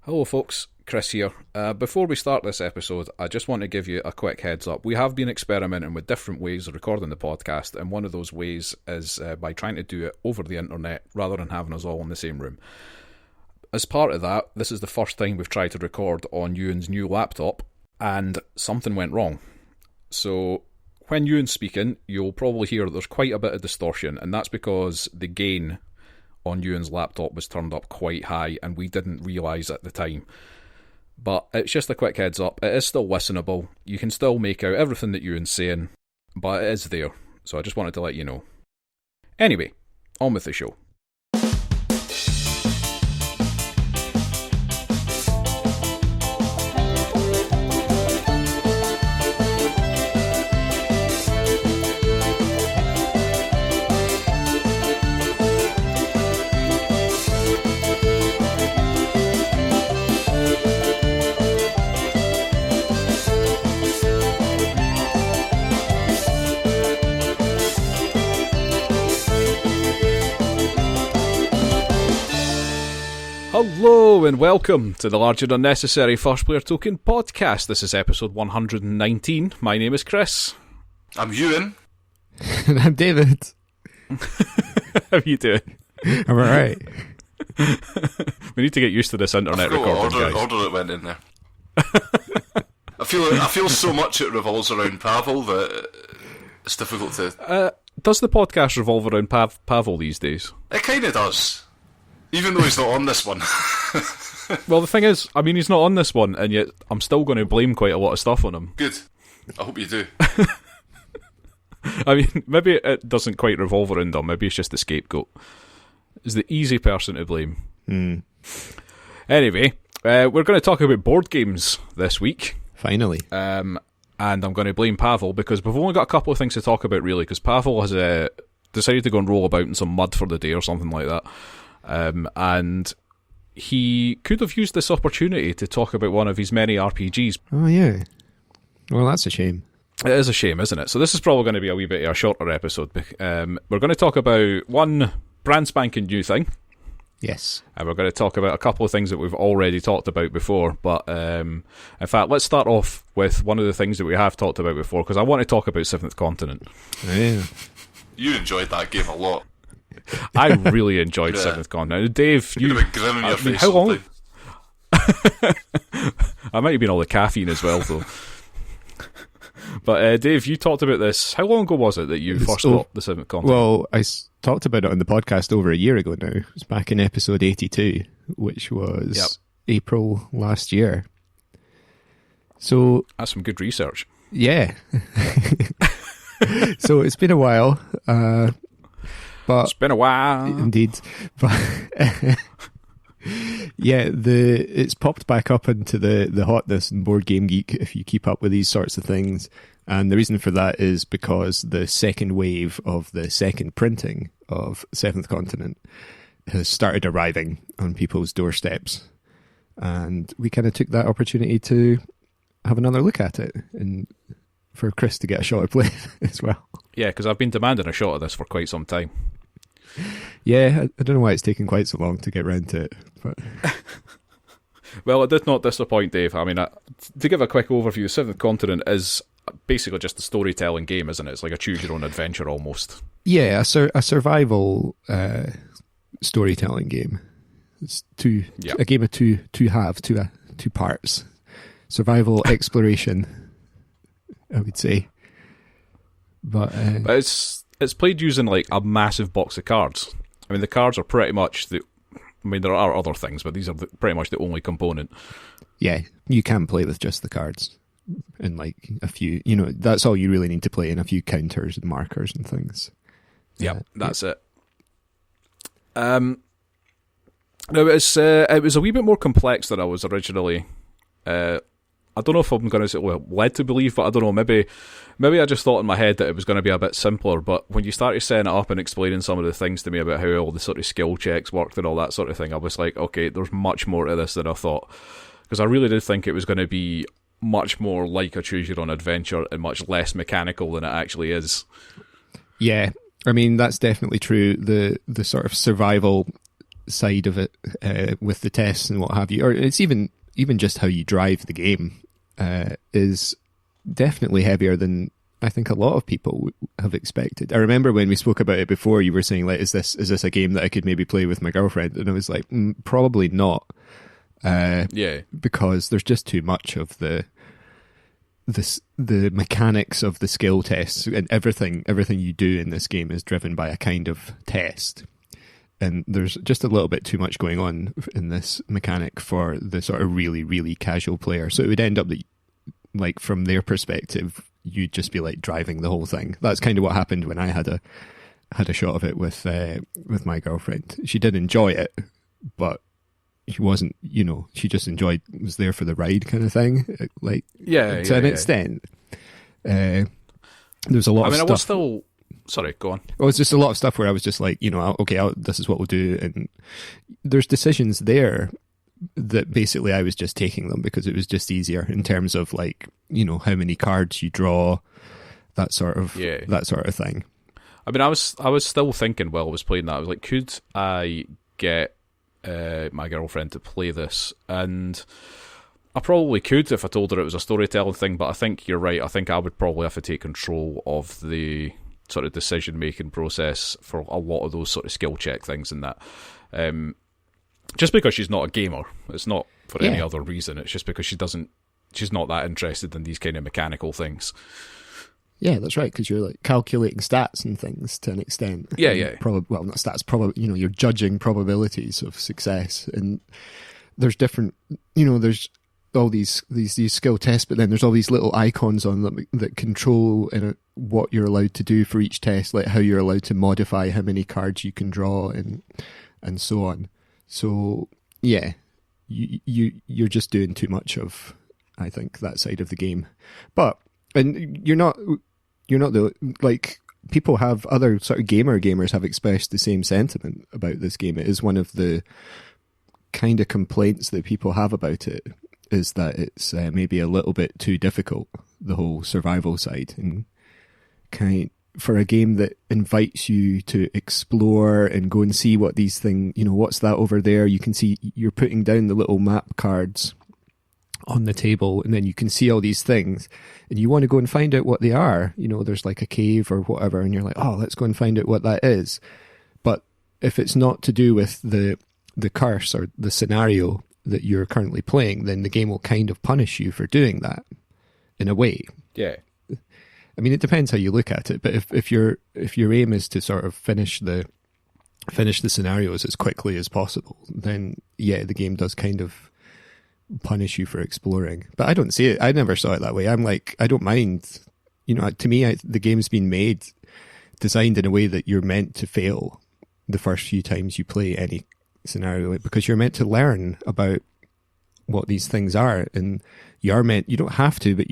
Hello folks, Chris here. Before we start this episode, I just want to give you a quick heads up. We have been experimenting with different ways of recording the podcast, and one of those ways is by trying to do it over the internet rather than having us all in the same room. As part of that, this is the first time we've tried to record on Euan's new laptop, and something went wrong. So when Euan's speaking, you'll probably hear that there's quite a bit of distortion, and that's because the gain on Euan's laptop was turned up quite high and we didn't realise at the time. But it's just a quick heads up, it is still listenable, you can still make out everything that Euan's saying, but it is there, so I just wanted to let you know. Anyway, on with the show. Hello and welcome to the Larger Than Necessary First Player Token podcast. This is episode 119. My name is Chris. I'm Euan. And I'm David. How are you doing? I'm alright. We need to get used to this internet recording, guys. Order it went in there. I feel so much it revolves around Pawel that it's difficult to... Does the podcast revolve around Pawel these days? It kind of does. Even though he's not on this one. Well, the thing is, I mean, he's not on this one, and yet I'm still going to blame quite a lot of stuff on him. Good. I hope you do. I mean, maybe it doesn't quite revolve around him. Maybe it's just the scapegoat. He's the easy person to blame. Anyway, we're going to talk about board games this week. Finally. And I'm going to blame Pawel, because we've only got a couple of things to talk about, really, because Pawel has decided to go and roll about in some mud for the day or something like that. And he could have used this opportunity to talk about one of his many RPGs. Oh, yeah. Well, that's a shame. It is a shame, isn't it? So this is probably going to be a wee bit of a shorter episode. We're going to talk about one brand spanking new thing. Yes. And we're going to talk about a couple of things that we've already talked about before. But in fact, let's start off with one of the things that we have talked about before, because I want to talk about Seventh Continent. Oh, yeah. You enjoyed that game a lot. I really enjoyed Seventh Continent. Dave, you'd have been grinning your face. How long? I might have been all the caffeine as well, though. But Dave, you talked about this. How long ago was it that you first got the Seventh Continent? Well, I talked about it on the podcast over a year ago now. It was back in episode 82, which was April last year. So that's some good research. Yeah. So it's been a while. But it's been a while. Indeed. But yeah, it's popped back up into the hotness in Board Game Geek if you keep up with these sorts of things. And the reason for that is because the second wave of the second printing of Seventh Continent has started arriving on people's doorsteps. And we kind of took that opportunity to have another look at it and for Chris to get a shot at play as well. Yeah, because I've been demanding a shot of this for quite some time. Yeah, I don't know why it's taken quite so long to get round to it. But well, it did not disappoint, Dave. I mean, to give a quick overview, Seventh Continent is basically just a storytelling game, isn't it? It's like a choose-your-own-adventure almost. Yeah, a survival storytelling game. It's a game of two parts. Survival, exploration, I would say. But it's played using like a massive box of cards. I mean, the cards are pretty much there are other things, but these are pretty much the only component. Yeah, you can play with just the cards and like a few. That's all you really need to play, and a few counters and markers and things. Yeah, that's it. No, it was a wee bit more complex than I was originally. I don't know if I'm going to say led to believe, but I don't know. Maybe I just thought in my head that it was going to be a bit simpler. But when you started setting it up and explaining some of the things to me about how all the sort of skill checks worked and all that sort of thing, I was like, okay, there's much more to this than I thought. Because I really did think it was going to be much more like a choose-your-own-adventure and much less mechanical than it actually is. Yeah, I mean, that's definitely true. The sort of survival side of it with the tests and what have you, or it's even just how you drive the game is definitely heavier than I think a lot of people have expected. I remember when we spoke about it before, you were saying, like, is this a game that I could maybe play with my girlfriend? And I was like, probably not. Because there's just too much of the mechanics of the skill tests, and everything you do in this game is driven by a kind of test. And there's just a little bit too much going on in this mechanic for the sort of really, really casual player. So it would end up that, like, from their perspective, you'd just be like driving the whole thing. That's kind of what happened when I had a shot of it with my girlfriend. She did enjoy it, but she wasn't, she just was there for the ride kind of thing. Like, to an extent. There's a lot of stuff. I was still... Sorry, go on. Well, it's just a lot of stuff where I was just like, okay, this is what we'll do. And there's decisions there that basically I was just taking them because it was just easier in terms of, like, how many cards you draw, that sort of thing. I mean, I was still thinking while I was playing that, I was like, could I get my girlfriend to play this? And I probably could if I told her it was a storytelling thing, but I think you're right. I think I would probably have to take control of the sort of decision-making process for a lot of those sort of skill check things and that. Just because she's not a gamer. It's not for any other reason. It's just because she's not that interested in these kind of mechanical things. Yeah, that's right, because you're like calculating stats and things to an extent. Yeah. Well, not stats, you're judging probabilities of success. And there's different, there's all these skill tests, but then there's all these little icons on them that control what you're allowed to do for each test, like how you're allowed to modify how many cards you can draw and so on. So yeah, you're just doing too much of, I think, that side of the game. And you're not the, like, people have other sort of gamers have expressed the same sentiment about this game. It is one of the kind of complaints that people have about it, is that it's maybe a little bit too difficult, the whole survival side, and for a game that invites you to explore and go and see what these things, what's that over there? You can see, you're putting down the little map cards on the table, and then you can see all these things, and you want to go and find out what they are. There's like a cave or whatever, and you're like, oh, let's go and find out what that is. But if it's not to do with the curse or the scenario that you're currently playing, then the game will kind of punish you for doing that in a way. Yeah. I mean, it depends how you look at it, but if your aim is to sort of finish the scenarios as quickly as possible, then yeah, the game does kind of punish you for exploring. But I don't see it. I never saw it that way. I'm like, I don't mind. To me, the game's been designed in a way that you're meant to fail the first few times you play any scenario, because you're meant to learn about what these things are, and you don't have to, but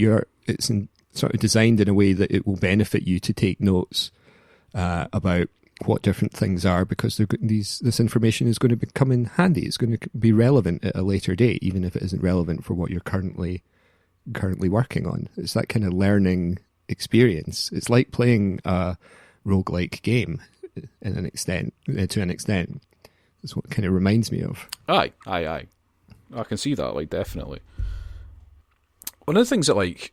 it's sort of designed in a way that it will benefit you to take notes about what different things are, because this information is going to come in handy. It's going to be relevant at a later date, even if it isn't relevant for what you're currently working on. It's that kind of learning experience. It's like playing a roguelike game to an extent. That's what it kind of reminds me of. Aye. I can see that, like, definitely. One of the things that, like,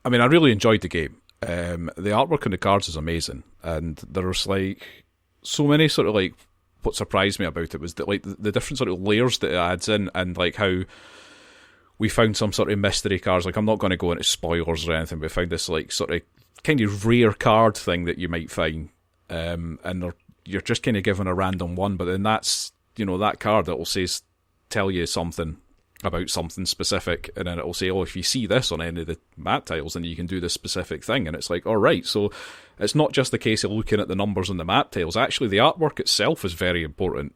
I mean, I really enjoyed the game. The artwork on the cards is amazing, and there's, like, so many sort of, like, what surprised me about it was that, like, the different sort of layers that it adds in, and, like, how we found some sort of mystery cards. Like, I'm not going to go into spoilers or anything, but we found this, like, sort of kind of rare card thing that you might find, and you're just kind of given a random one, but then that's, that card that will tell you something about something specific, and then it'll say, oh, if you see this on any of the map tiles, then you can do this specific thing. And it's like, all right, so it's not just the case of looking at the numbers on the map tiles. Actually, the artwork itself is very important.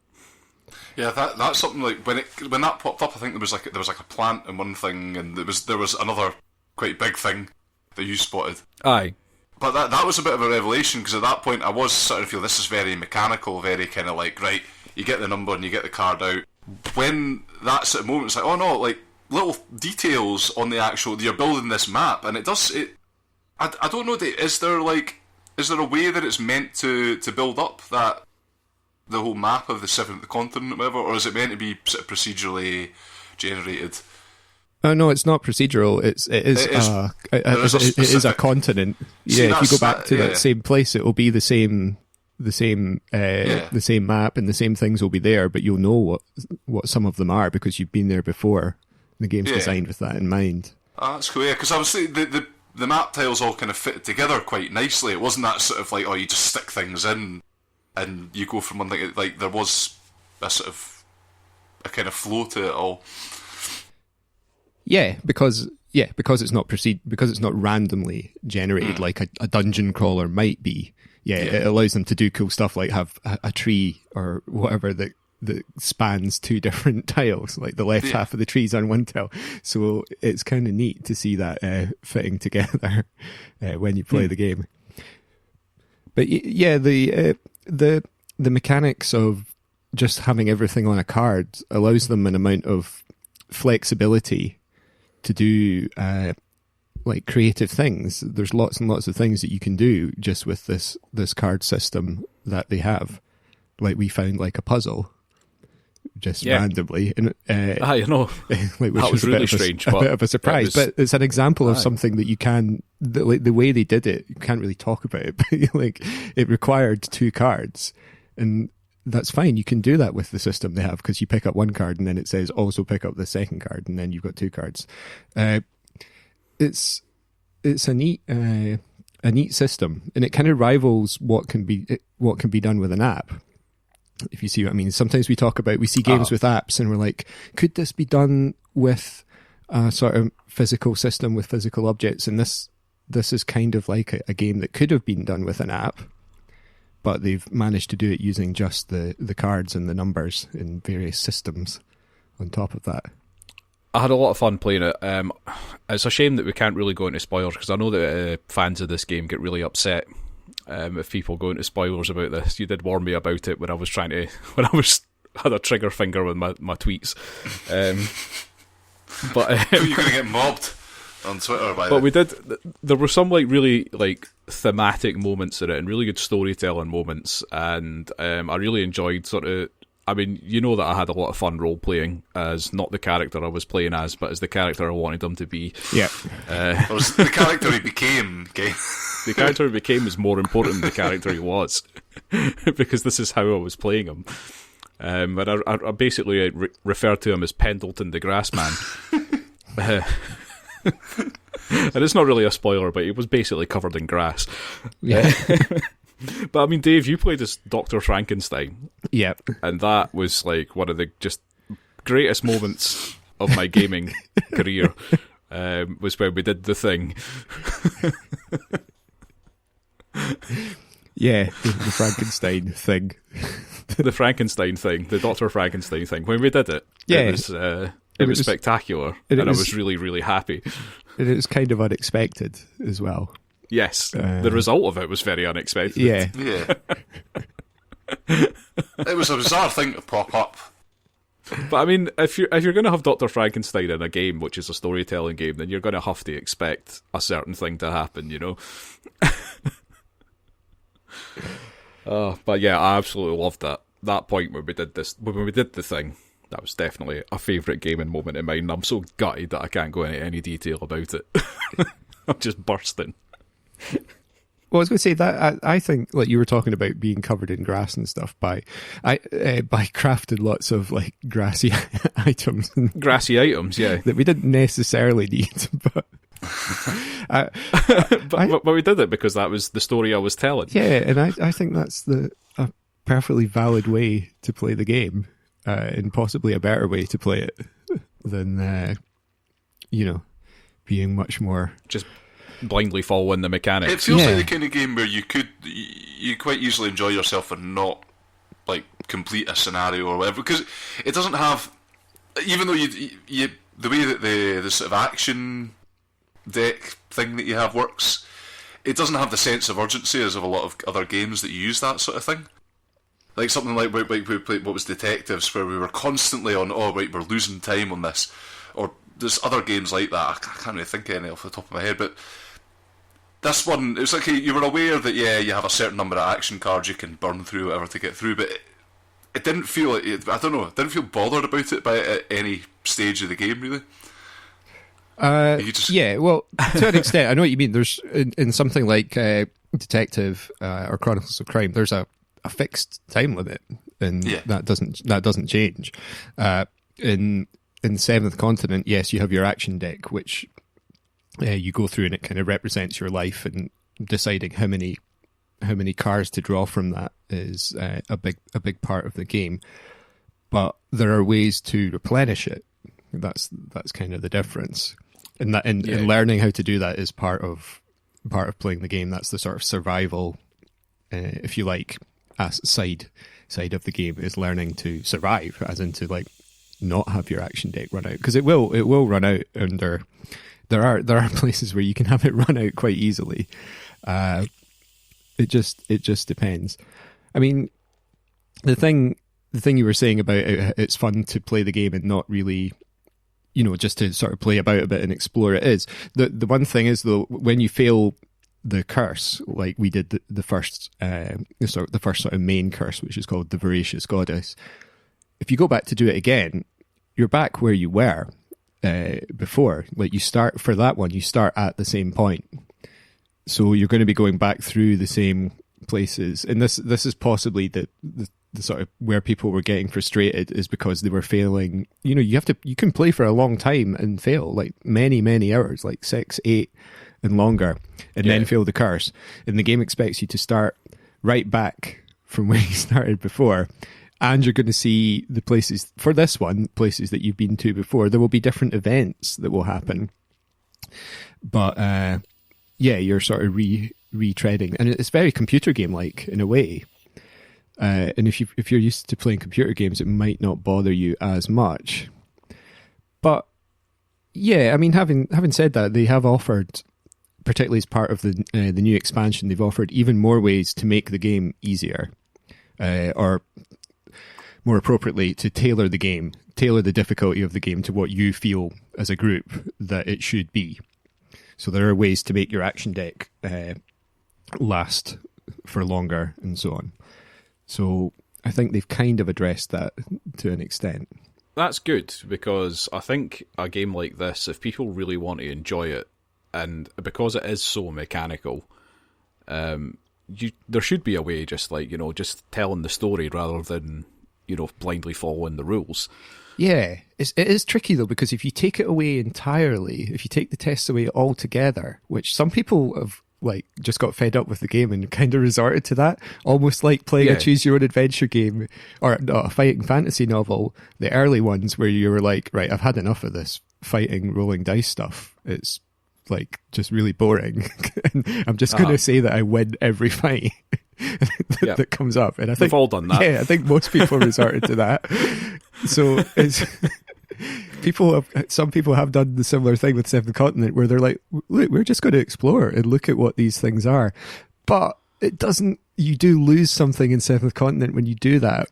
Yeah, that's something, like, when that popped up, I think there was like a plant in one thing, and there was another quite big thing that you spotted. Aye. But that was a bit of a revelation, because at that point I was starting to feel this is very mechanical, very kind of like, right, you get the number and you get the card out. When that sort of moment, it's like, oh no, like, little details on the actual, you're building this map, and I don't know, is there a way that it's meant to build up the whole map of the seventh continent, or whatever, or is it meant to be sort of procedurally generated? Oh no, it's not procedural. It is a continent. See, if you go back to that same place, it will be the same map, and the same things will be there. But you'll know what some of them are because you've been there before. The game's designed with that in mind. That's cool. Yeah, because obviously the map tiles all kind of fit together quite nicely. It wasn't that sort of like, oh, you just stick things in and you go from one thing. Like there was a sort of a kind of flow to it all. Because it's not because it's not randomly generated like a dungeon crawler might be. It allows them to do cool stuff like have a tree or whatever that spans two different tiles, like the left half of the tree's on one tile. So it's kind of neat to see that fitting together when you play the game. But the mechanics of just having everything on a card allows them an amount of flexibility to do like creative things. There's lots and lots of things that you can do just with this card system that they have. Like we found like a puzzle just randomly, and you know, like, which that was really strange, but a bit of a surprise. But it's an example of something that you can, like the way they did it, you can't really talk about it. But like it required two cards, and that's fine. You can do that with the system they have because you pick up one card and then it says also pick up the second card, and then you've got two cards. It's a neat system, and it kind of rivals what can be done with an app. If you see what I mean. Sometimes we see games with apps and we're like, could this be done with a sort of physical system with physical objects? And this is kind of like a game that could have been done with an app, but they've managed to do it using just the cards and the numbers in various systems on top of that. I had a lot of fun playing it. It's a shame that we can't really go into spoilers because I know that fans of this game get really upset if people go into spoilers about this. You did warn me about it when I was had a trigger finger with my tweets. But you're going to get mobbed on Twitter by but we did. There were some like really like thematic moments in it and really good storytelling moments, and I really enjoyed sort of. I mean, you know that I had a lot of fun role-playing as not the character I was playing as, but as the character I wanted him to be. Yeah. The character he became, okay? The character he became was more important than the character he was, because this is how I was playing him. But I basically referred to him as Pendleton the Grassman. And it's not really a spoiler, but he was basically covered in grass. Yeah. But I mean, Dave, you played as Dr. Frankenstein. Yeah. And that was like one of the just greatest moments of my gaming career, was when we did the thing. Yeah, the Frankenstein thing. The Frankenstein thing, the Dr. Frankenstein thing. When we did it, it was spectacular, and I was really, really happy. And it was kind of unexpected as well. Yes, the result of it was very unexpected. Yeah. It was a bizarre thing to pop up. But I mean, if you're going to have Dr. Frankenstein in a game, which is a storytelling game, then you're going to have to expect a certain thing to happen, you know. But yeah, I absolutely loved that point when we did the thing. That was definitely a favourite gaming moment in mine. I'm so gutted that I can't go into any detail about it. I'm just bursting. Well, I was going to say that I think, like you were talking about being covered in grass and stuff, by crafting lots of like grassy items, yeah, that we didn't necessarily need, but but we did it because that was the story I was telling. Yeah, and I think that's a perfectly valid way to play the game, and possibly a better way to play it than being much more just blindly following the mechanics. It feels like the kind of game where you quite easily enjoy yourself and not like complete a scenario or whatever, because it doesn't have, even though you the way that the sort of action deck thing that you have works, it doesn't have the sense of urgency as of a lot of other games that use that sort of thing. Like something like we played what was Detectives, where we were constantly on, oh right, we're losing time on this, or there's other games like that. I can't really think of any off the top of my head, but this one, it's like you were aware that you have a certain number of action cards you can burn through, whatever, to get through, but it didn't feel like I don't know. I didn't feel bothered about it at any stage of the game, really. Yeah, well, to an extent, I know what you mean. There's in something like Detective or Chronicles of Crime, there's a fixed time limit, and that doesn't change. In Seventh Continent, yes, you have your action deck, which you go through, and it kind of represents your life, and deciding how many cards to draw from that is a big part of the game. But there are ways to replenish it. That's kind of the difference. And learning how to do that is part of playing the game. That's the sort of survival, if you like, side of the game, is learning to survive, as in to like not have your action deck run out, because it will run out. And there are places where you can have it run out quite easily. It just depends. I mean, the thing you were saying about it's fun to play the game and not really, just to sort of play about a bit and explore it is. The one thing is, though, when you fail the curse, like we did the first sort of main curse, which is called the Voracious Goddess, if you go back to do it again, you're back where you were before. Like, you start at the same point. So you're going to be going back through the same places. And this is possibly the sort of where people were getting frustrated, is because they were failing. You can play for a long time and fail, like many hours, like 6, 8 and longer, and then fail the curse. And the game expects you to start right back from where you started before. And you're going to see the places, for this one, places that you've been to before. There will be different events that will happen. But, you're sort of retreading. And it's very computer game-like, in a way. And if you're used to playing computer games, it might not bother you as much. But yeah, I mean, having said that, they have offered, particularly as part of the new expansion, they've offered even more ways to make the game easier, or more appropriately, to tailor the difficulty of the game to what you feel as a group that it should be. So there are ways to make your action deck last for longer and so on. So I think they've kind of addressed that to an extent. That's good, because I think a game like this, if people really want to enjoy it, and because it is so mechanical, there should be a way, just telling the story rather than blindly following the rules. Yeah, it is tricky though, because if you take it away entirely, if you take the tests away altogether, which some people have just got fed up with the game and kind of resorted to that, almost like playing a choose your own adventure game, or a fighting fantasy novel, the early ones where you were like, right, I've had enough of this fighting rolling dice stuff. It's just really boring. And I'm just going to say that I win every fight that comes up. And I think we've all done that. Yeah, I think most people resorted to that. So it's some people have done the similar thing with Seventh Continent, where they're like, look, we're just going to explore and look at what these things are. But it doesn't, you do lose something in Seventh Continent when you do that.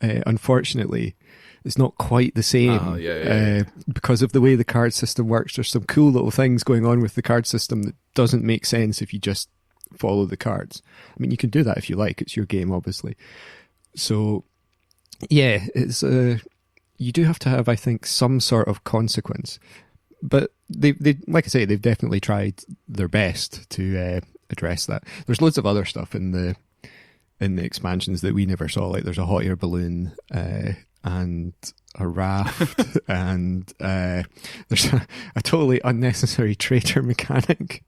Unfortunately, it's not quite the same because of the way the card system works. There's some cool little things going on with the card system that doesn't make sense if you just follow the cards. I mean, you can do that if you like. It's your game, obviously. So, yeah, it's you do have to have, I think, some sort of consequence. But they like I say, they've definitely tried their best to address that. There's loads of other stuff in the expansions that we never saw. Like, there's a hot air balloon and a raft, and there's a totally unnecessary traitor mechanic.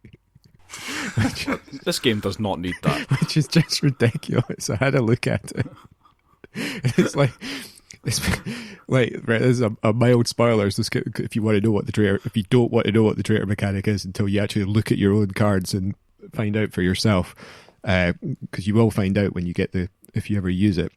This game does not need that. Which is just ridiculous. I had a look at it. It's like right, this is a mild spoiler. So if you want to know what the traitor, if you don't want to know what the traitor mechanic is until you actually look at your own cards and find out for yourself, because you will find out when you get if you ever use it.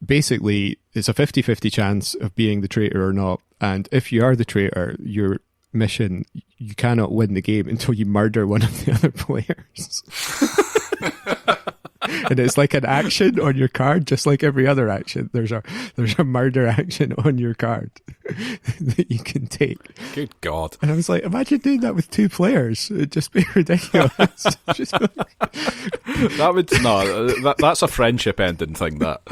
Basically, it's a 50-50 chance of being the traitor or not, and if you are the traitor, your mission, you cannot win the game until you murder one of the other players. And it's like an action on your card, just like every other action. There's a murder action on your card that you can take. Good God. And I was like, imagine doing that with 2 players. It'd just be ridiculous. Just like... That's a friendship ending thing, that.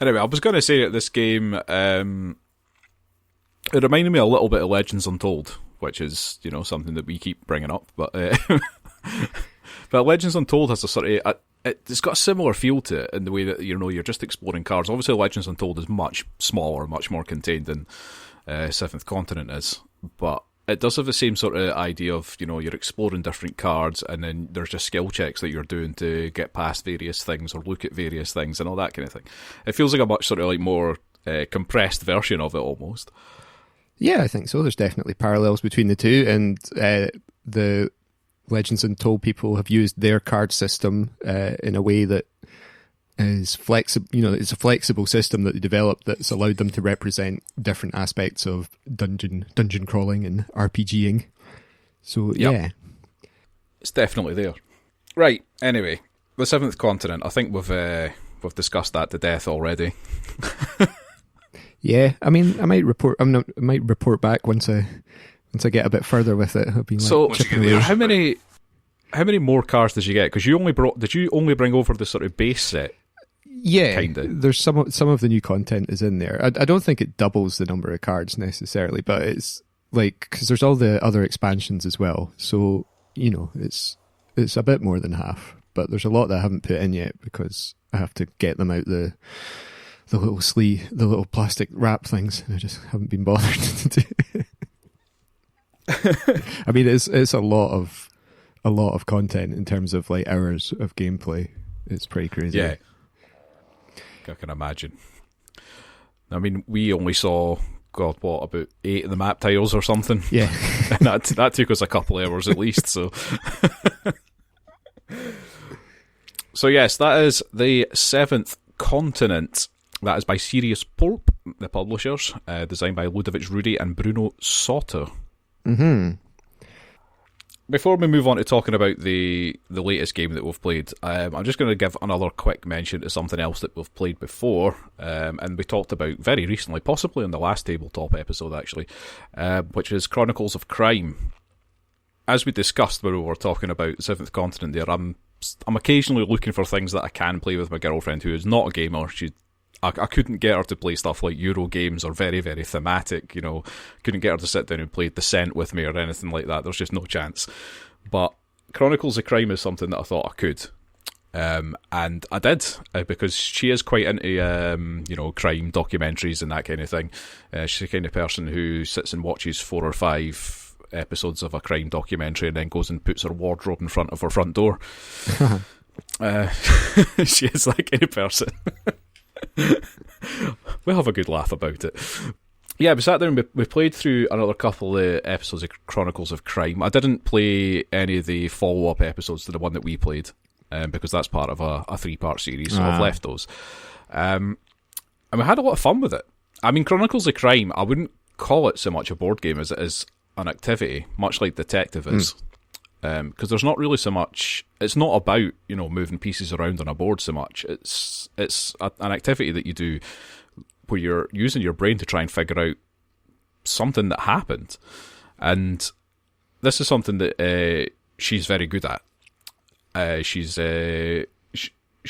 Anyway, I was going to say that this game, it reminded me a little bit of Legends Untold, which is, something that we keep bringing up. But but Legends Untold has a sort of... It's got a similar feel to it in the way that, you're just exploring cards. Obviously, Legends Untold is much smaller, much more contained than Seventh Continent is. But it does have the same sort of idea of, you're exploring different cards, and then there's just skill checks that you're doing to get past various things or look at various things and all that kind of thing. It feels like a much sort of like more compressed version of it almost. Yeah, I think so. There's definitely parallels between the two, and the Legends Untold people have used their card system in a way that is flexible. It's a flexible system that they developed that's allowed them to represent different aspects of dungeon crawling and RPGing. So yeah, it's definitely there. Right. Anyway, the Seventh Continent. I think we've discussed that to death already. Yeah, I mean, I might report back once I get a bit further with it. I'll be like, so, how many more cards did you get? Because did you only bring over the sort of base set? Yeah, kinda. There's some of the new content is in there. I don't think it doubles the number of cards necessarily, but it's like, because there's all the other expansions as well. So it's a bit more than half. But there's a lot that I haven't put in yet because I have to get them out the little plastic wrap things, and I just haven't been bothered to do it. I mean, it's a lot of content in terms of like hours of gameplay. It's pretty crazy. Yeah, I can imagine. I mean, we only saw about 8 of the map tiles or something. Yeah, and that took us a couple hours at least. So, so yes, that is the Seventh Continent. That is by Serious Poulp, the publishers, designed by Ludovic Rudy and Bruno Sauter. Mm-hmm. Before we move on to talking about the latest game that we've played, I'm just going to give another quick mention to something else that we've played before, and we talked about very recently, possibly in the last tabletop episode actually, which is Chronicles of Crime. As we discussed when we were talking about the Seventh Continent there, I'm occasionally looking for things that I can play with my girlfriend who is not a gamer. I couldn't get her to play stuff like Euro games or very, very thematic, couldn't get her to sit down and play Descent with me or anything like that. There's just no chance. But Chronicles of Crime is something that I thought I could. And I did, because she is quite into, crime documentaries and that kind of thing. She's the kind of person who sits and watches 4 or 5 episodes of a crime documentary and then goes and puts her wardrobe in front of her front door. She is that kind of person. We'll have a good laugh about it. Yeah, we sat there and we played through another couple of episodes of Chronicles of Crime. I didn't play any of the follow-up episodes to the one that we played, because that's part of a 3-part series, so I've left those. And we had a lot of fun with it. I mean, Chronicles of Crime, I wouldn't call it so much a board game as it is an activity, much like Detective is. Because there's not really so much. It's not about moving pieces around on a board so much. It's an activity that you do where you're using your brain to try and figure out something that happened, and this is something that she's very good at. She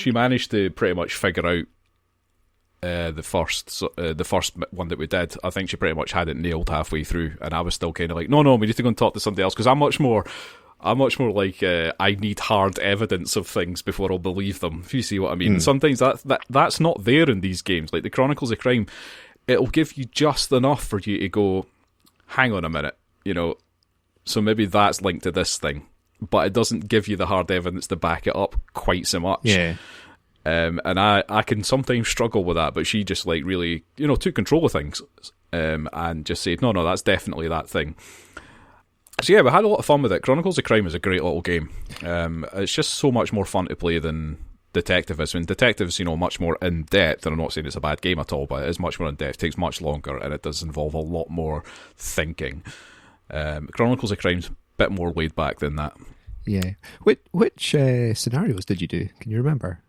managed to pretty much figure out the first one that we did. I think she pretty much had it nailed halfway through, and I was still kind of like, no, we need to go and talk to somebody else, because I'm much more like I need hard evidence of things before I'll believe them, if you see what I mean. Sometimes that's not there in these games. Like the Chronicles of Crime, it'll give you just enough for you to go, hang on a minute, so maybe that's linked to this thing, but it doesn't give you the hard evidence to back it up quite so much. Yeah. And I can sometimes struggle with that, but she just like really, took control of things, and just said, no, that's definitely that thing. So yeah, we had a lot of fun with it. Chronicles of Crime is a great little game. It's just so much more fun to play than Detective is. I mean, Detective's, much more in-depth, and I'm not saying it's a bad game at all, but it is much more in-depth, takes much longer, and it does involve a lot more thinking. Chronicles of Crime's a bit more laid back than that. Yeah. Which scenarios did you do? Can you remember?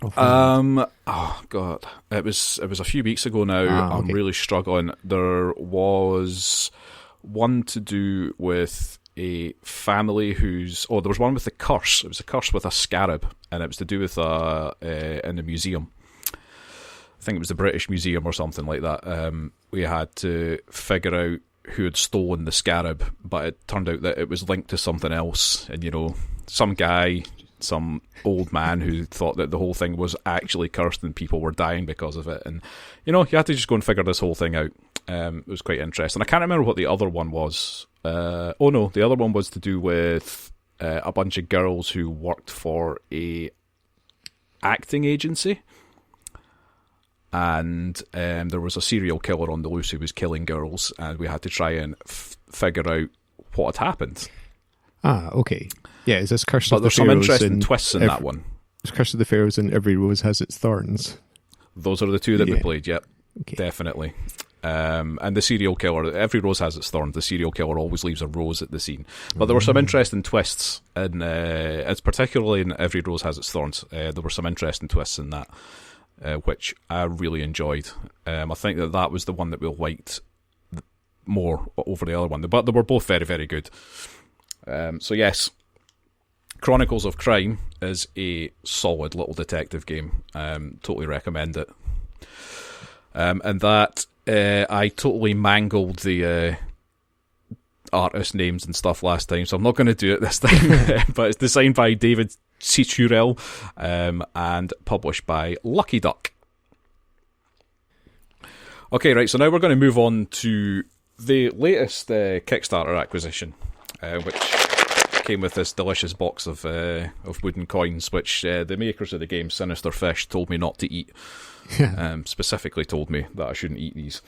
Oh god, it was a few weeks ago now. Okay. I'm really struggling. There was one to do with a family there was one with a curse. It was a curse with a scarab, and it was to do with in a museum. I think it was the British Museum or something like that. We had to figure out who had stolen the scarab, but it turned out that it was linked to something else, and some guy, some old man who thought that the whole thing was actually cursed and people were dying because of it, and you had to just go and figure this whole thing out. It was quite interesting. I can't remember what the other one was. The other one was to do with a bunch of girls who worked for a acting agency, and there was a serial killer on the loose who was killing girls, and we had to try and figure out what had happened. Okay. Yeah, is this Curse but of the there's Pharaohs? Some interesting twists in that one. Curse of the Pharaohs and Every Rose Has Its Thorns. Those are the two that we played, yep. Okay. Definitely. And the serial killer, Every Rose Has Its Thorns, the serial killer always leaves a rose at the scene. But there were some interesting twists, and it's particularly in Every Rose Has Its Thorns. There were some interesting twists in that, which I really enjoyed. I think that was the one that we liked more over the other one. But they were both very, very good. So yes, Chronicles of Crime is a solid little detective game. Totally recommend it. And that I totally mangled the artist names and stuff last time, so I'm not going to do it this time. But it's designed by David Citurel and published by Lucky Duck. Okay, right, so now we're going to move on to the latest Kickstarter acquisition, which came with this delicious box of wooden coins, which the makers of the game, Sinister Fish, told me not to eat. Specifically told me that I shouldn't eat these.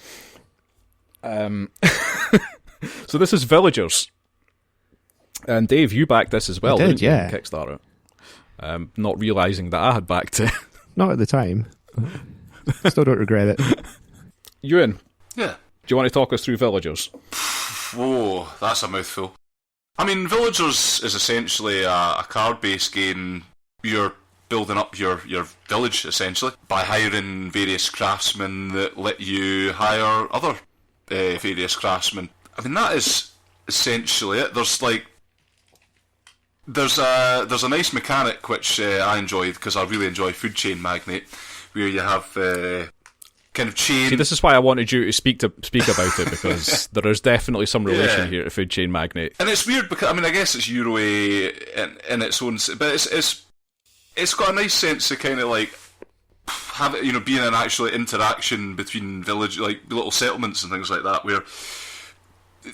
So this is Villagers. And Dave, you backed this as well, didn't you, on Kickstarter? Not realising that I had backed it. Not at the time. Still don't regret it. Euan. Yeah. Do you want to talk us through Villagers? Whoa, that's a mouthful. I mean, Villagers is essentially a card-based game. You're building up your village, essentially, by hiring various craftsmen that let you hire other various craftsmen. I mean, that is essentially it. There's a nice mechanic which I enjoyed, because I really enjoy Food Chain Magnate, where you have kind of chain. See, this is why I wanted you to speak about it, because there is definitely some relation here to Food Chain Magnate. And it's weird because I guess it's Euro-y in its own, but it's got a nice sense of kind of like have it, being an actual interaction between village, like little settlements and things like that, where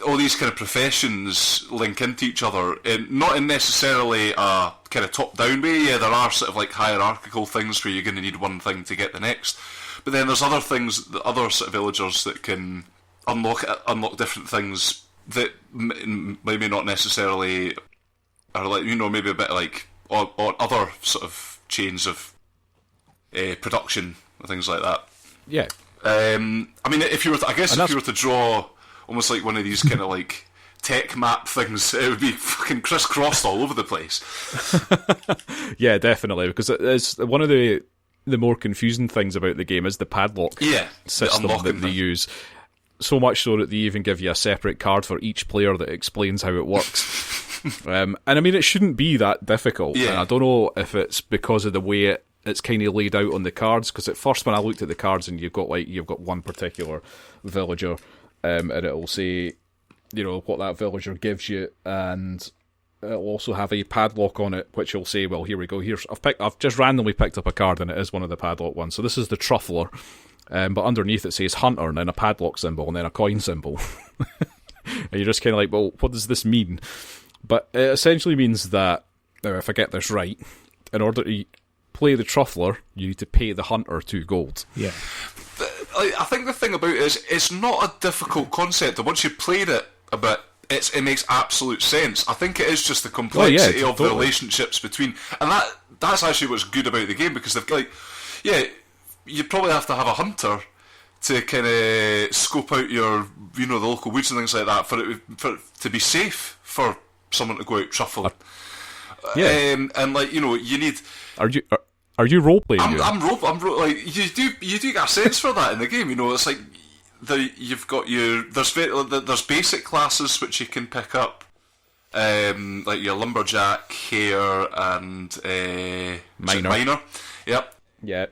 all these kind of professions link into each other, and not in necessarily a kind of top-down way. Yeah, there are sort of like hierarchical things where you're going to need one thing to get the next, but then there's other things, other sort of villagers that can unlock different things that maybe not necessarily are like, maybe a bit like or other sort of chains of production and things like that. Yeah. I mean, if you were to draw almost like one of these kind of like tech map things, it would be fucking crisscrossed all over the place. Yeah, definitely, because it's one of the more confusing things about the game is the padlock system that they use. So much so that they even give you a separate card for each player that explains how it works. And I mean, it shouldn't be that difficult. Yeah. And I don't know if it's because of the way it's kind of laid out on the cards, because at first when I looked at the cards and you've got one particular villager, and it'll say, what that villager gives you, and it'll also have a padlock on it, which will say, well, here we go. I've just randomly picked up a card, and it is one of the padlock ones. So this is the Truffler, but underneath it says Hunter, and then a padlock symbol, and then a coin symbol. And you're just kind of like, well, what does this mean? But it essentially means that, now if I get this right, in order to play the Truffler, you need to pay the Hunter 2 gold. Yeah. I think the thing about it is, it's not a difficult concept, and once you've played it a bit, it makes absolute sense. I think it is just the complexity of the relationships between, and that's actually what's good about the game, because they've you probably have to have a hunter to kind of scope out your, the local woods and things like that for it to be safe for someone to go out truffling. Yeah. And like, you know, you need. Are you role playing? I'm like you do get a sense for that in the game. You know, it's like you've got there's basic classes which you can pick up, like your lumberjack, hare, and miner. Yep. Yeah.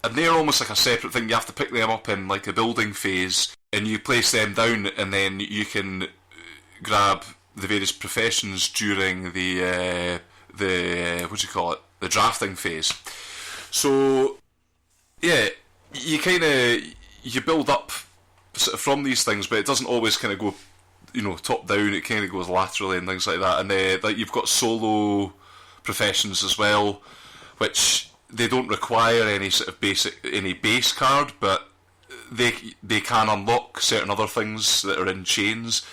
And they're almost like a separate thing. You have to pick them up in like a building phase, and you place them down, and then you can grab the various professions during the what do you call it? The drafting phase. So yeah, you build up sort of from these things, but it doesn't always kind of go, you know, top down. It kind of goes laterally and things like that. And like you've got solo professions as well, which they don't require any sort of base card, but they can unlock certain other things that are in chains.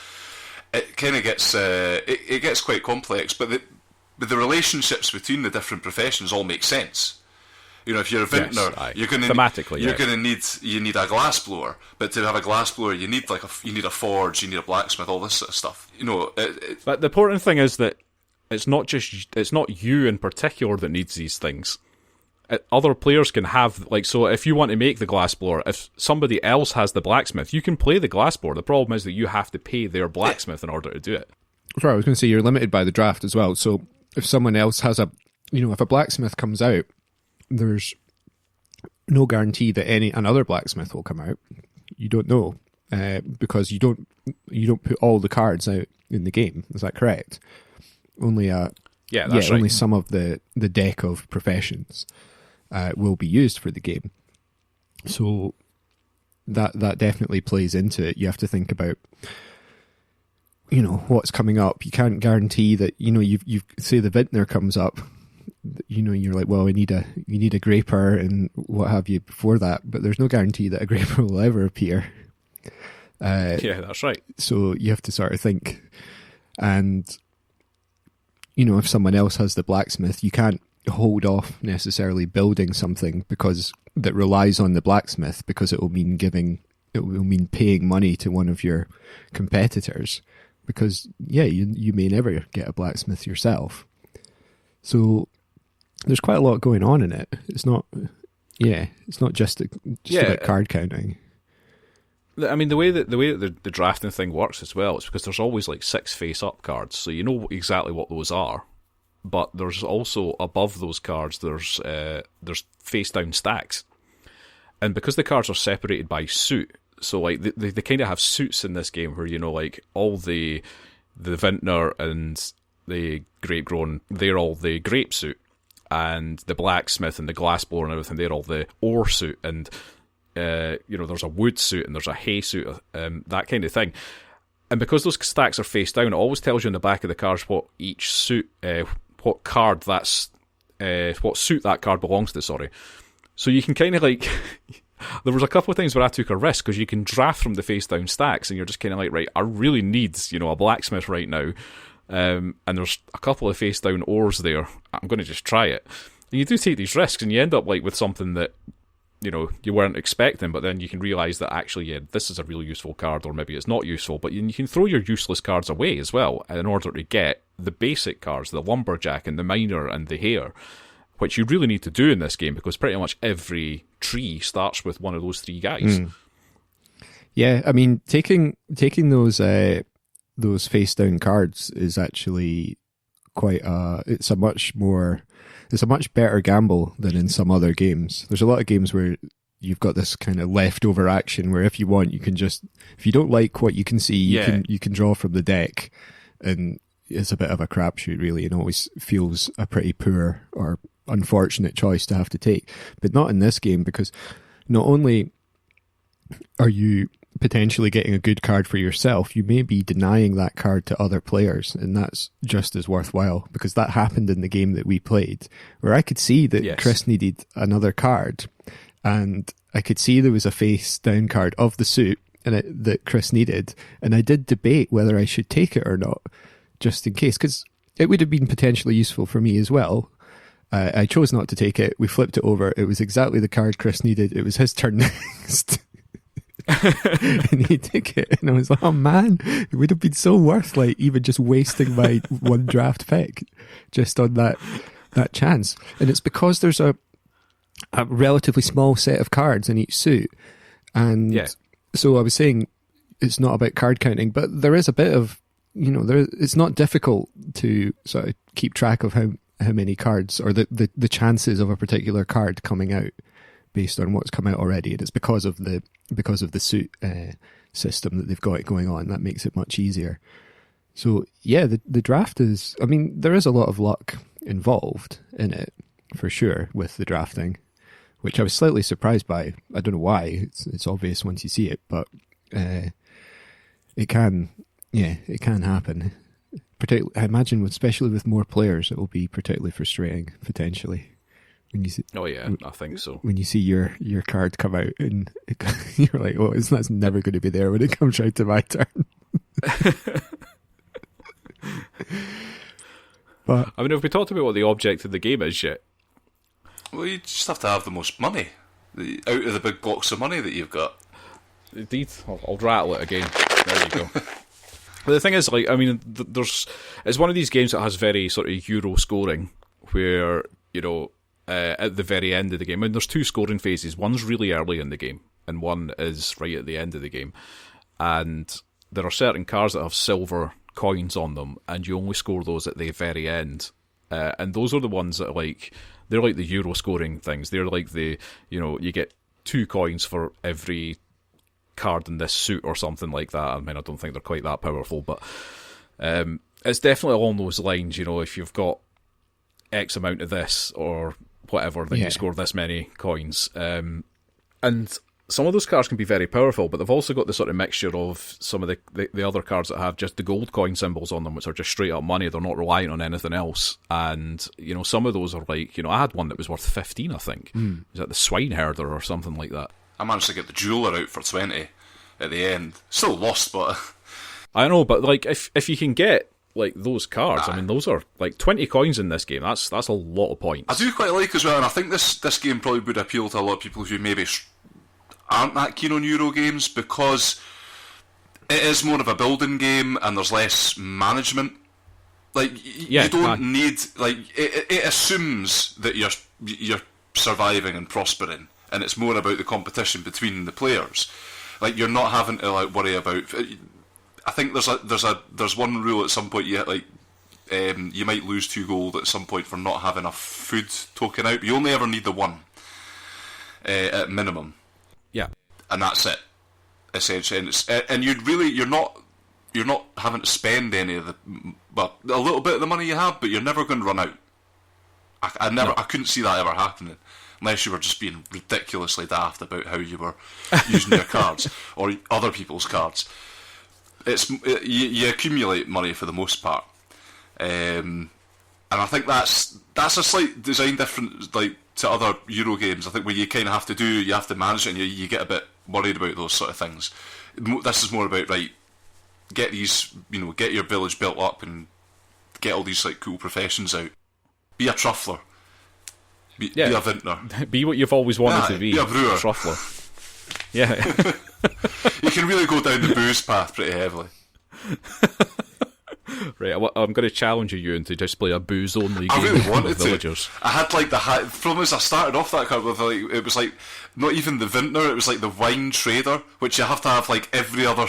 It kind of gets it gets quite complex, but the relationships between the different professions all make sense. You know, if you're a vintner, you're going to thematically, you need a glassblower, but to have a glassblower, you need a forge, you need a blacksmith, all this sort of stuff. You know, but the important thing is that it's not you in particular that needs these things. Other players can have, like, so if you want to make the glassblower, if somebody else has the blacksmith, you can play the glassblower. The problem is that you have to pay their blacksmith in order to do it. Sorry, I was going to say you're limited by the draft as well. So if someone else has if a blacksmith comes out, there's no guarantee that another blacksmith will come out. You don't know because you don't put all the cards out in the game. Is that correct? Only right. Only some of the deck of professions will be used for the game. So that definitely plays into it. You have to think about, you know, what's coming up. You can't guarantee that, you know, you say the vintner comes up, you know, you're like, well, you need a graper and what have you before that, but there's no guarantee that a graper will ever appear. Yeah, that's right. So you have to sort of think, and you know, if someone else has the blacksmith, you can't hold off necessarily building something because that relies on the blacksmith, because it will mean paying money to one of your competitors, because you may never get a blacksmith yourself. So there's quite a lot going on in it. It's not just about card counting. I mean, the way that the drafting thing works as well is because there's always like 6 face-up cards, so you know exactly what those are. But there's also above those cards there's face-down stacks, and because the cards are separated by suit, so like they kind of have suits in this game where, you know, like all the vintner and the grape grown, they're all the grape suit, and the blacksmith and the glassblower and everything, they're all the ore suit, and you know, there's a wood suit and there's a hay suit, that kind of thing. And because those stacks are face down, it always tells you on the back of the cards what each suit, what suit that card belongs to. Sorry, so you can kind of like. There was a couple of times where I took a risk because you can draft from the face down stacks, and you're just kind of like, right, I really need, you know, a blacksmith right now, and there's a couple of face down ores there. I'm going to just try it. And you do take these risks, and you end up like with something that, you know, you weren't expecting, but then you can realise that actually, yeah, this is a really useful card, or maybe it's not useful, but you can throw your useless cards away as well in order to get the basic cards, the lumberjack and the miner and the hare, which you really need to do in this game because pretty much every tree starts with one of those 3 guys. Yeah, I mean, taking those face down cards is actually quite it's a much better gamble than in some other games. There's a lot of games where you've got this kind of leftover action where if you want, you can just, if you don't like what you can see, you can draw from the deck, and it's a bit of a crapshoot really, and always feels a pretty poor or unfortunate choice to have to take. But not in this game, because not only are you potentially getting a good card for yourself, you may be denying that card to other players, and that's just as worthwhile, because that happened in the game that we played, where I could see that Chris needed another card, and I could see there was a face down card of the suit that Chris needed, and I did debate whether I should take it or not, just in case, because it would have been potentially useful for me as well. I chose not to take it. We flipped it over. It was exactly the card Chris needed. It was his turn next. and he took it, and I was like, oh man, it would have been so worth like even just wasting my one draft pick just on that chance. And it's because there's a relatively small set of cards in each suit, and so I was saying it's not about card counting, but there is a bit of, it's not difficult to sort of keep track of how many cards or the chances of a particular card coming out based on what's come out already, and it's because of the suit system that they've got going on that makes it much easier. So yeah, the draft is, I mean, there is a lot of luck involved in it for sure with the drafting, which I was slightly surprised by. I don't know why. It's obvious once you see it, but it can happen. Particularly, I imagine, especially with more players, it will be particularly frustrating potentially. When you see, I think so. When you see your card come out and you're like, oh, that's never going to be there when it comes right to my turn. But I mean, have we talked about what the object of the game is yet? Well, you just have to have the most money out of the big blocks of money that you've got. Indeed, I'll rattle it again. There you go. But the thing is, like, I mean, it's one of these games that has very sort of Euro scoring, where at the very end of the game, and there's two scoring phases. One's really early in the game, and one is right at the end of the game. And there are certain cards that have silver coins on them, and you only score those at the very end. And those are the ones that they're like the Euro scoring things. They're like you get 2 coins for every card in this suit or something like that. I mean, I don't think they're quite that powerful, but it's definitely along those lines. If you've got X amount of this or whatever, then you score this many coins. And some of those cards can be very powerful, but they've also got the sort of mixture of some of the other cards that have just the gold coin symbols on them, which are just straight up money. They're not reliant on anything else. And, some of those are like, I had one that was worth 15, I think. Was that the Swineherder or something like that? I managed to get the jeweler out for 20 at the end. Still lost, but I know, but like if you can get like those cards, I mean, those are like 20 coins in this game. That's a lot of points. I do quite like as well, and I think this game probably would appeal to a lot of people who maybe aren't that keen on Euro games, because it is more of a building game and there's less management. Like you don't need, like, it assumes that you're surviving and prospering, and it's more about the competition between the players. Like, you're not having to like worry about. I think there's one rule at some point. You might lose 2 gold at some point for not having a food token out. But you only ever need the 1 at minimum. Yeah, and that's it, essentially. And you're not having to spend any of a little bit of the money you have, but you're never going to run out. I couldn't see that ever happening. Unless you were just being ridiculously daft about how you were using your cards or other people's cards. You accumulate money for the most part, and I think that's a slight design difference, like, to other Euro games. I think where you kind of have to manage it, and you get a bit worried about those sort of things. This is more about, right, get your village built up and get all these like cool professions out. Be a truffler. Be a vintner. Be what you've always wanted to be. Be a brewer. A truffler. Yeah. You can really go down the booze path pretty heavily. Right, I'm going to challenge you, Euan, to just play a booze-only game. I really wanted with villagers. To. I had like the problem is I started off that card with it was like not even the vintner, it was like the wine trader, which you have to have like every other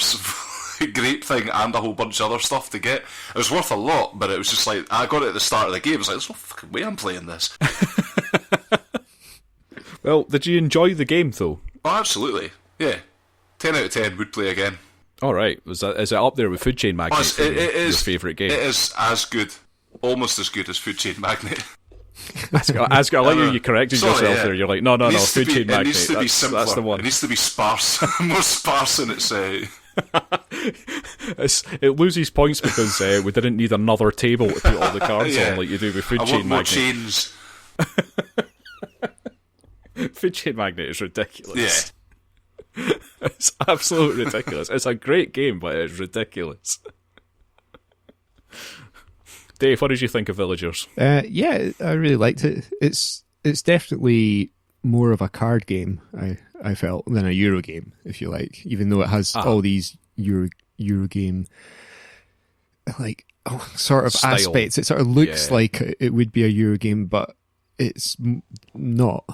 grape thing and a whole bunch of other stuff to get. It was worth a lot, but it was just like I got it at the start of the game. I was like, there's no fucking way I'm playing this. Well, did you enjoy the game though? Oh, absolutely. Yeah. 10 out of 10 would play again. Alright, is it up there with Food Chain Magnate? It is your favourite game? It is as good, almost as good as Food Chain Magnate. I like you corrected yourself there. You're like, no, Food Chain Magnate. It needs to be simpler. That's the one. It needs to be sparse, more sparse in its. It loses points because we didn't need another table to put all the cards on like you do with Food Chain Magnate. More chains. Food Chain Magnate is ridiculous. Yeah. It's absolutely ridiculous. It's a great game, but it's ridiculous. Dave, what did you think of Villagers? Yeah, I really liked it. It's definitely more of a card game, I felt, than a Euro game, if you like, even though it has all these Euro game like sort of style. aspects. It sort of looks like it would be a Euro game, but it's not.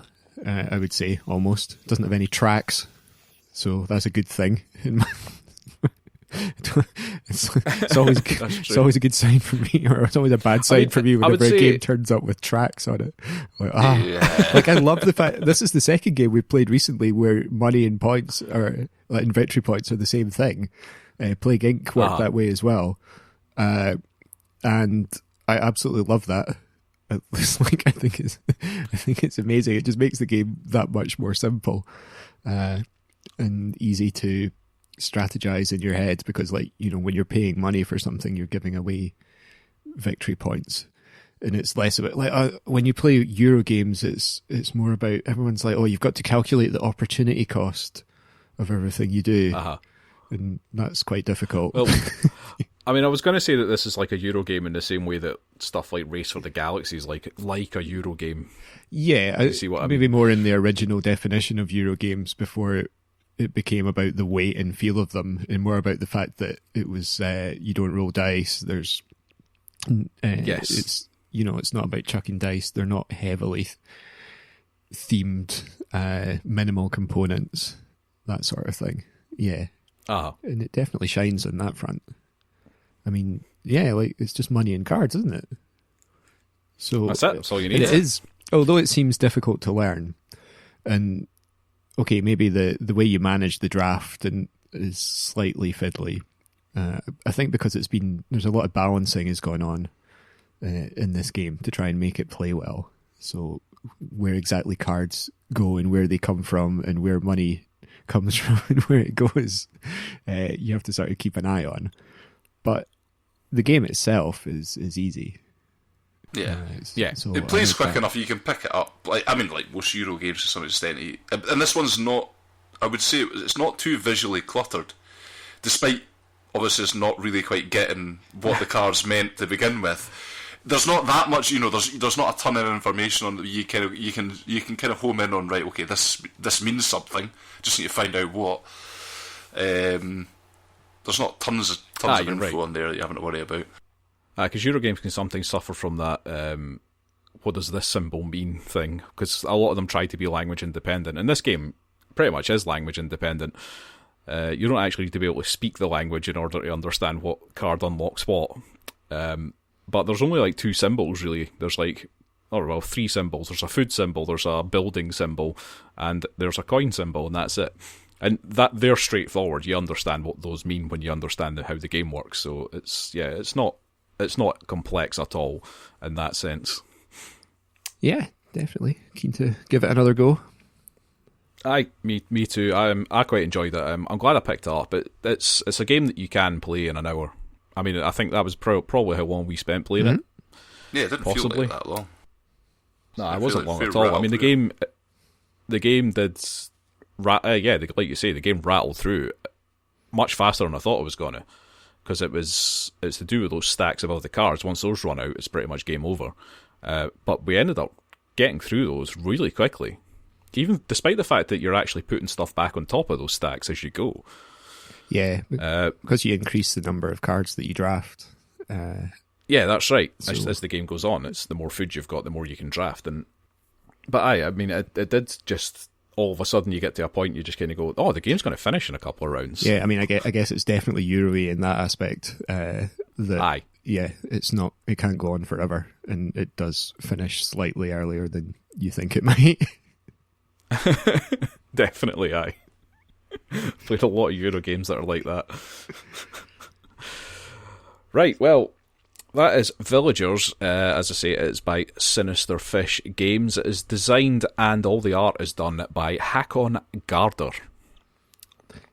I would say almost it doesn't have any tracks, so that's a good thing. It's always it's always a good sign for me, or it's always a bad sign for me whenever a game turns up with tracks on it. Like I love the fact this is the second game we played recently where money and points or like inventory points are the same thing. Plague Inc. worked that way as well, and I absolutely love that. It's like I think it's amazing. It just makes the game that much more simple and easy to strategize in your head, because like, you know, when you're paying money for something, you're giving away victory points, and it's less about like when you play Euro games, it's more about everyone's like, oh, you've got to calculate the opportunity cost of everything you do, and that's quite difficult. Well, I mean, I was going to say that this is like a Euro game in the same way that stuff like Race for the Galaxy is like a Euro game. Yeah, you see what I mean? Maybe more in the original definition of Euro games before it became about the weight and feel of them, and more about the fact that it was you don't roll dice. There's it's, you know, it's not about chucking dice. They're not heavily themed, minimal components, that sort of thing. Yeah, and it definitely shines on that front. I mean, yeah, like it's just money and cards, isn't it? So that's it. That's all you need. It is, although it seems difficult to learn, and okay, maybe the way you manage the draft and is slightly fiddly. I think because there's a lot of balancing has gone on in this game to try and make it play well. So where exactly cards go and where they come from and where money comes from and where it goes, you have to sort of keep an eye on. But the game itself is easy. Yeah, so it plays quick enough. You can pick it up. Like most Euro games to some extent, and this one's not. I would say it's not too visually cluttered, despite obviously it's not really quite getting what the cards meant to begin with. There's not that much, you know. There's not a ton of information on that. You can kind of home in on, right. Okay, this means something. Just need to find out what. There's not tons of info on there that you haven't to worry about. Because Euro games can sometimes suffer from that what does this symbol mean thing, because a lot of them try to be language independent, and this game pretty much is language independent. You don't actually need to be able to speak the language in order to understand what card unlocks what. But there's only like two symbols really. There's like, three symbols. There's a food symbol, there's a building symbol, and there's a coin symbol, and that's it. And that they're straightforward. You understand what those mean when you understand how the game works. So it's not complex at all in that sense. Yeah, definitely keen to give it another go. Me too. I quite enjoyed it. I'm glad I picked it up. It's a game that you can play in an hour. I mean, I think that was probably how long we spent playing it. Yeah, it didn't feel like that long. No, it wasn't long at all. I mean, the game did. Like you say, the game rattled through much faster than I thought it was going to, because it's to do with those stacks above the cards. Once those run out, it's pretty much game over. But we ended up getting through those really quickly, even despite the fact that you're actually putting stuff back on top of those stacks as you go. Yeah, because you increase the number of cards that you draft. Yeah, that's right. As the game goes on, it's the more food you've got, the more you can draft. But I mean, it did just. All of a sudden you get to a point you just kind of go, oh, the game's going to finish in a couple of rounds. Yeah, I mean, I guess it's definitely Euro-y in that aspect. Aye. Yeah, it can't go on forever, and it does finish slightly earlier than you think it might. Definitely, aye. Played a lot of Euro games that are like that. Right, well, that is Villagers. As I say, it is by Sinister Fish Games. It is designed and all the art is done by Hakon Garder.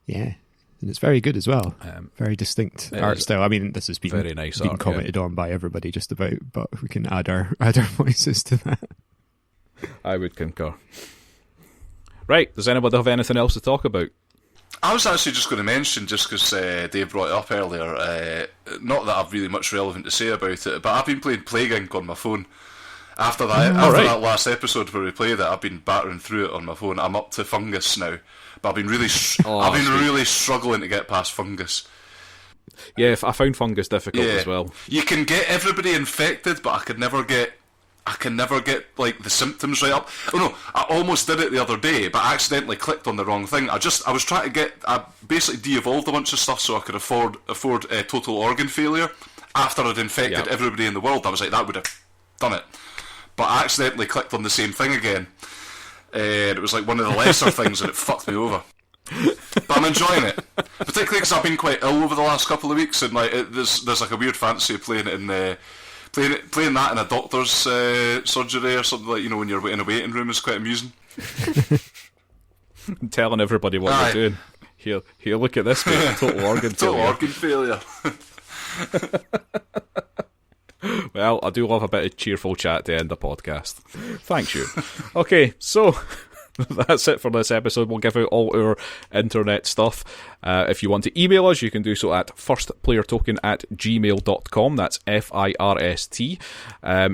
Yeah, and it's very good as well. Very distinct art style. I mean, this has been very nice been commented on by everybody just about, but we can add our voices to that. I would concur. Right, does anybody have anything else to talk about? I was actually just going to mention, just because Dave brought it up earlier, not that I've really much relevant to say about it, but I've been playing Plague Inc. on my phone, After that last episode where we played it, I've been battering through it on my phone. I'm up to fungus now, but I've been really really struggling to get past fungus. Yeah, I found fungus difficult as well. You can get everybody infected, but I can never get like the symptoms right up. Oh no, I almost did it the other day, but I accidentally clicked on the wrong thing. I was trying to I basically de-evolved a bunch of stuff so I could afford total organ failure after I'd infected everybody in the world. I was like, that would have done it. But I accidentally clicked on the same thing again. And it was like one of the lesser things and it fucked me over. But I'm enjoying it. Particularly because I've been quite ill over the last couple of weeks, and like there's like a weird fantasy of playing it in playing that in a doctor's surgery or something, like, you know, when you're in a waiting room is quite amusing. Telling everybody what you're doing. Here, look at this, mate. Total organ failure. Total organ failure. Well, I do love a bit of cheerful chat to end the podcast. Thanks, you. Okay, so that's it for this episode. We'll give out all our internet stuff. If you want to email us, you can do so at firstplayertoken@gmail.com. That's FIRST.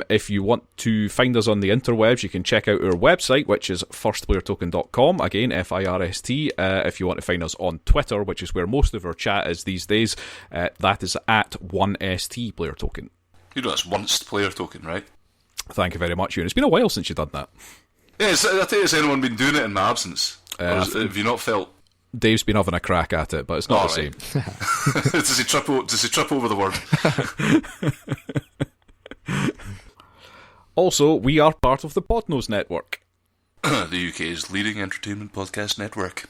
If you want to find us on the interwebs, you can check out our website, which is firstplayertoken.com. Again, FIRST. If you want to find us on Twitter, which is where most of our chat is these days, that is at 1ST Player Token. You know, that's once player token, right? Thank you very much, Euan. It's been a while since you've done that. Yeah, I tell you, has anyone been doing it in my absence? Have you not felt? Dave's been having a crack at it, but it's not the same. Does he trip over the word? Also, we are part of the Podnose Network. The UK's leading entertainment podcast network.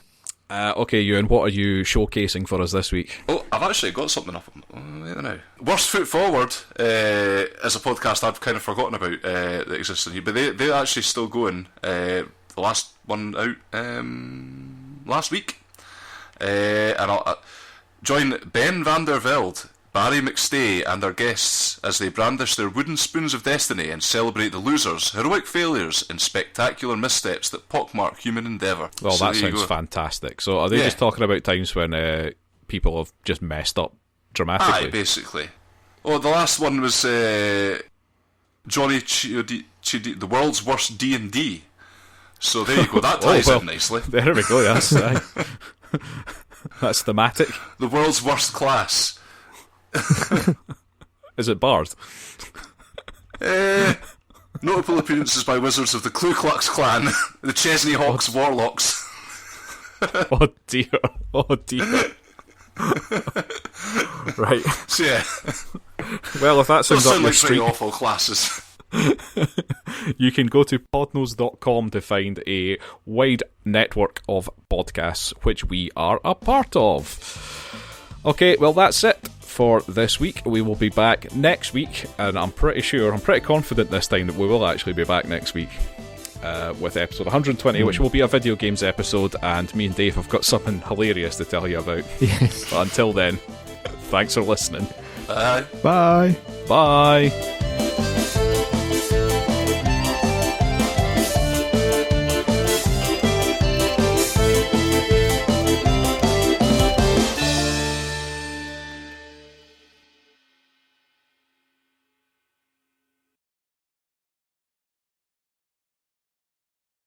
Okay, Euan, what are you showcasing for us this week? Oh, I've actually got something up. I don't know. Worst Foot Forward is a podcast I've kind of forgotten about that exists in here, but they're actually still going. The last one out last week. And I'll join Ben van der Velde, Barry McStay and their guests as they brandish their wooden spoons of destiny and celebrate the losers, heroic failures and spectacular missteps that pockmark human endeavour. Well, so that sounds fantastic. So are they just talking about times when people have just messed up dramatically? Aye, basically. Oh, the last one was Johnny Chidi, the world's worst D&D. So there you go, that ties in nicely. There we go, that's that's thematic. The world's worst class. Is it Bard? Notable appearances by wizards of the Ku Klux Klan, the Chesney Hawks Warlocks. Oh dear. Right. So yeah. Well, if that sounds up your street, like awful classes. You can go to podnose.com to find a wide network of podcasts which we are a part of. Okay, well that's it for this week. We will be back next week, and I'm pretty confident this time that we will actually be back next week with episode 120, which will be a video games episode, and me and Dave have got something hilarious to tell you about. Yes. But until then, thanks for listening. Bye. Bye. Bye.